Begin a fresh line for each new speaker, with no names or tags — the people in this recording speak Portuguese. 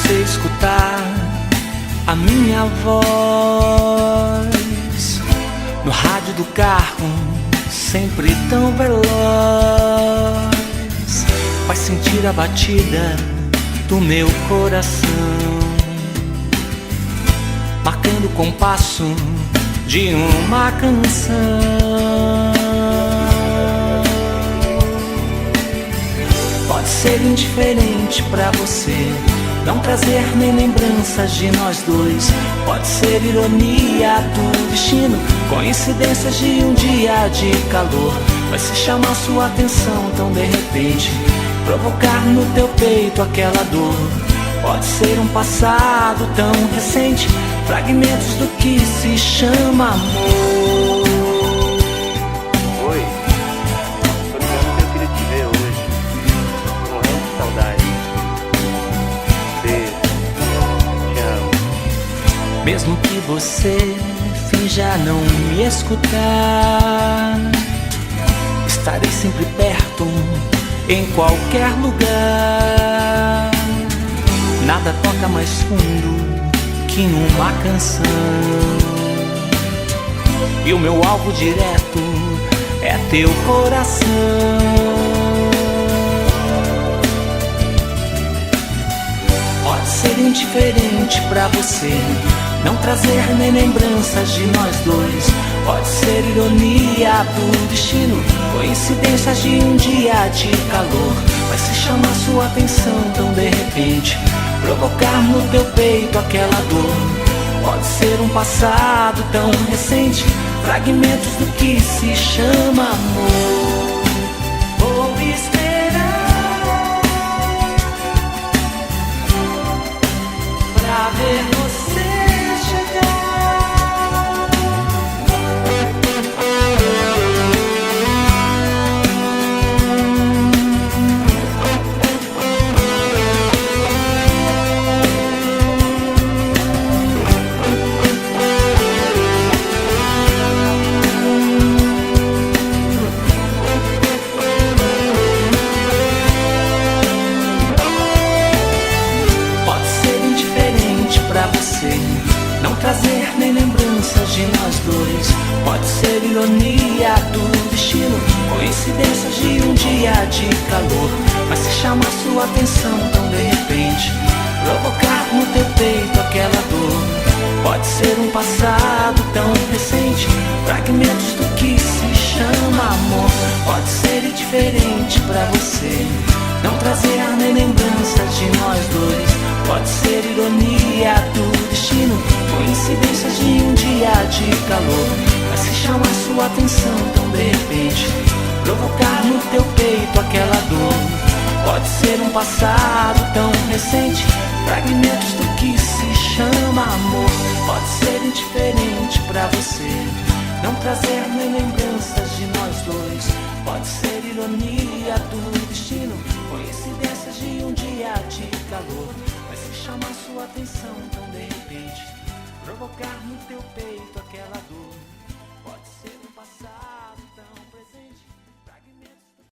você escutar a minha voz no rádio do carro, sempre tão veloz. Vai sentir a batida do meu coração, marcando o compasso de uma canção. Pode ser indiferente pra você, não trazer nem lembranças de nós dois. Pode ser ironia do destino, coincidências de um dia de calor. Vai se chamar sua atenção tão de repente, provocar no teu peito aquela dor. Pode ser um passado tão recente, fragmentos do que se chama amor.
Oi, tô ligando que eu queria te ver hoje, morrendo de saudade. Beijo, te amo.
Mesmo que você finja não me escutar, estarei sempre perto, em qualquer lugar. Nada toca mais fundo que uma canção, e o meu alvo direto é teu coração. Pode ser indiferente pra você, não trazer nem lembranças de nós dois. Pode ser ironia do destino, coincidências de um dia de calor. Vai se chamar sua atenção tão de repente, provocar no teu peito aquela dor. Pode ser um passado tão recente, fragmentos do que se chama amor. Vou esperar pra ver você chegar. Não trazer nem lembranças de nós dois. Pode ser ironia do destino, coincidências de um dia de calor. Mas se chamar sua atenção tão de repente, provocar no teu peito aquela dor. Pode ser um passado tão recente, fragmentos do que se chama amor. Pode ser indiferente pra você, não trazer nem lembranças de nós dois. Pode ser ironia do destino, coincidências de um dia de calor. Mas se chamar sua atenção tão de repente, provocar no teu peito aquela dor. Pode ser um passado tão recente, fragmentos do que se chama amor. Pode ser indiferente pra você, não trazer nem lembranças de nós dois. Pode ser ironia do destino, coincidências de um dia de calor. Vai se chamar sua atenção tão de repente, provocar no teu peito aquela dor.